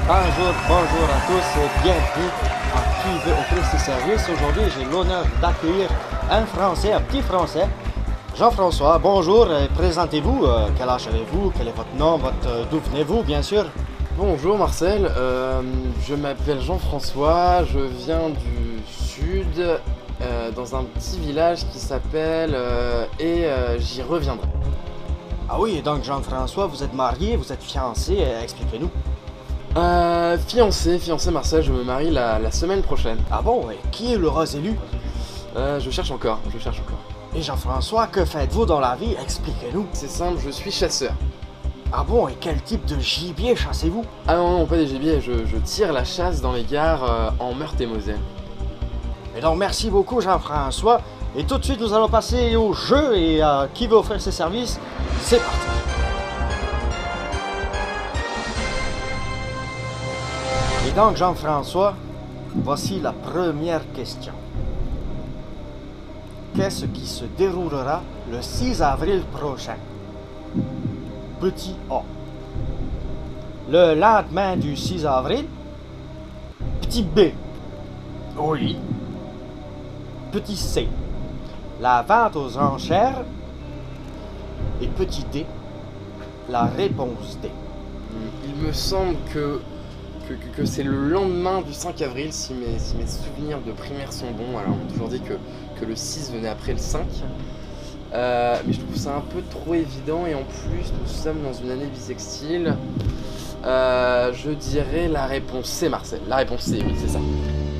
Bonjour à tous et bienvenue à Qui veut offrir ses services. Aujourd'hui, j'ai l'honneur d'accueillir un Français, un petit Français, Jean-François. Bonjour, présentez-vous. Quel âge avez-vous? Quel est votre nom? D'où venez-vous, bien sûr? Bonjour Marcel, je m'appelle Jean-François, je viens du sud, dans un petit village qui s'appelle j'y reviendrai. Ah oui, donc Jean-François, vous êtes marié, vous êtes fiancé, expliquez-nous. Fiancé Marcel, je me marie la semaine prochaine. Ah bon, et qui est l'heureux élu? Je cherche encore. Et Jean-François, que faites-vous dans la vie? Expliquez-nous. C'est simple, je suis chasseur. Ah bon, et quel type de gibier chassez-vous? Ah non, pas des gibiers, je tire la chasse dans les gares en Meurthe-et-Moselle. Et donc, merci beaucoup Jean-François. Et tout de suite, nous allons passer au jeu et qui veut offrir ses services? C'est parti. Et donc, Jean-François, voici la première question. Qu'est-ce qui se déroulera le 6 avril prochain? Petit A. Le lendemain du 6 avril. Petit B. Oui. Petit C. La vente aux enchères. Et petit D. La réponse D. Il me semble que c'est le lendemain du 5 avril, si mes souvenirs de primaire sont bons. Alors on m'a toujours dit que le 6 venait après le 5. Mais je trouve ça un peu trop évident et en plus nous sommes dans une année bissextile. Je dirais la réponse C, Marcel. La réponse C, oui, c'est ça.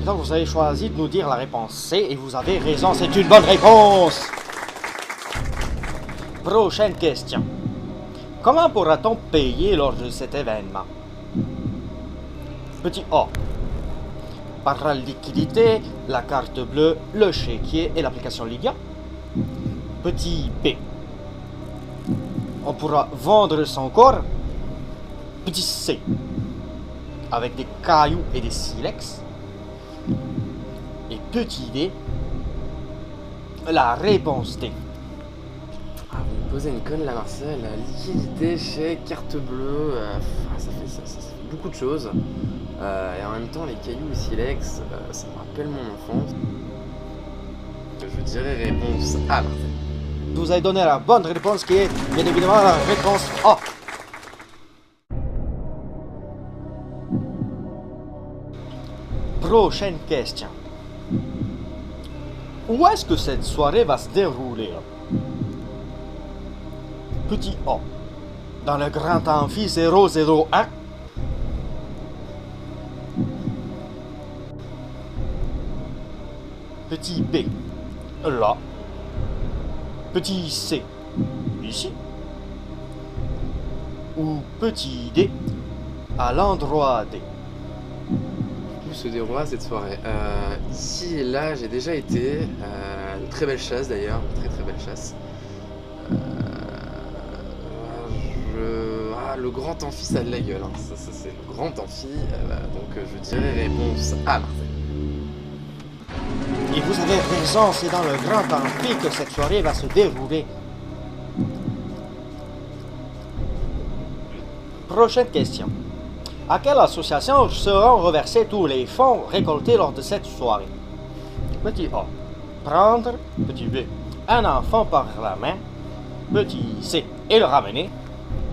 Donc vous avez choisi de nous dire la réponse C et vous avez raison, c'est une bonne réponse. Prochaine question. Comment pourra-t-on payer lors de cet événement? Petit A. Par la liquidité, la carte bleue, le chéquier et l'application Lydia. Petit B. On pourra vendre son corps. Petit C. Avec des cailloux et des silex. Et petit D. La réponse D. Ah, vous me posez une conne là, Marcel. Liquidité, chèque, carte bleue, ça fait beaucoup de choses. Et en même temps, les cailloux et silex, ça me rappelle mon enfance. Je dirais réponse A, Marcel. Vous avez donné la bonne réponse qui est bien évidemment la réponse A. Prochaine question. Où est-ce que cette soirée va se dérouler? Petit A. Dans le grand amphi 001. Petit B. Là. Petit C. Ici. Ou petit D. À l'endroit D. Où se déroulera cette soirée? Ici et là, j'ai déjà été. Une très belle chasse d'ailleurs, une très belle chasse. Le grand amphi, ça a de la gueule. Hein. Ça c'est le grand amphi. Donc je dirais réponse A, Marcel. Et vous avez raison, c'est dans le grand amphi que cette soirée va se dérouler. Prochaine question. À quelle association seront reversés tous les fonds récoltés lors de cette soirée? Petit A. Prendre. Petit B. Un enfant par la main. Petit C. Et le ramener.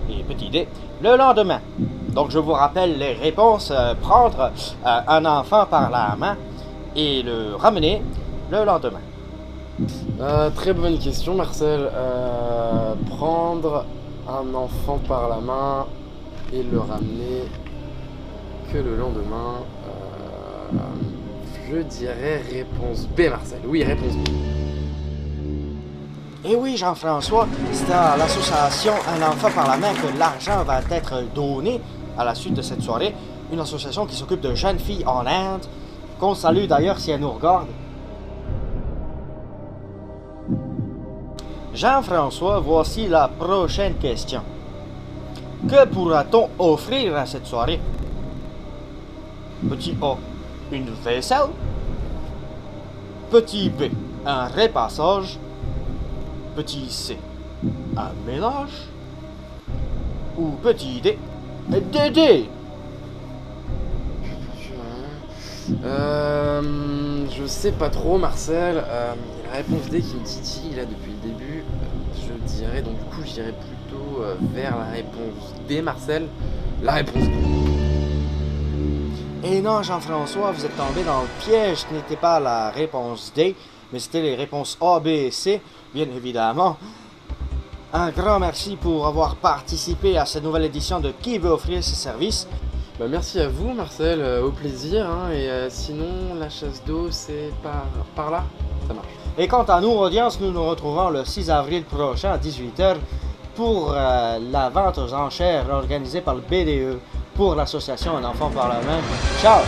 Et petit D. Le lendemain. Donc je vous rappelle les réponses. Prendre un enfant par la main et le ramener le lendemain. Très bonne question, Marcel. Prendre un enfant par la main et le ramener que le lendemain. Je dirais réponse B, Marcel. Oui, réponse B. Et oui, Jean-François, c'est à l'association Un enfant par la main que l'argent va être donné à la suite de cette soirée. Une association qui s'occupe de jeunes filles en Inde, qu'on salue d'ailleurs si elles nous regardent. Jean-François, voici la prochaine question. Que pourra-t-on offrir à cette soirée? Petit A, une vaisselle. Petit B, un repassage. Petit C, un ménage. Ou petit D, Dédé. Je sais pas trop, Marcel. Il y a la réponse D qui me titille là depuis le début. Je dirais, donc du coup, j'irais plutôt vers la réponse D, Marcel. La réponse D. Et non, Jean-François, vous êtes tombé dans le piège. Ce n'était pas la réponse D, mais c'était les réponses A, B et C, bien évidemment. Un grand merci pour avoir participé à cette nouvelle édition de Qui veut offrir ses services. Bah, merci à vous, Marcel. Au plaisir. Hein, et sinon, la chasse d'eau, c'est par là. Ça marche. Et quant à nous, audience, nous nous retrouvons le 6 avril prochain à 18h pour la vente aux enchères organisée par le BDE pour l'association Un enfant par la main. Ciao!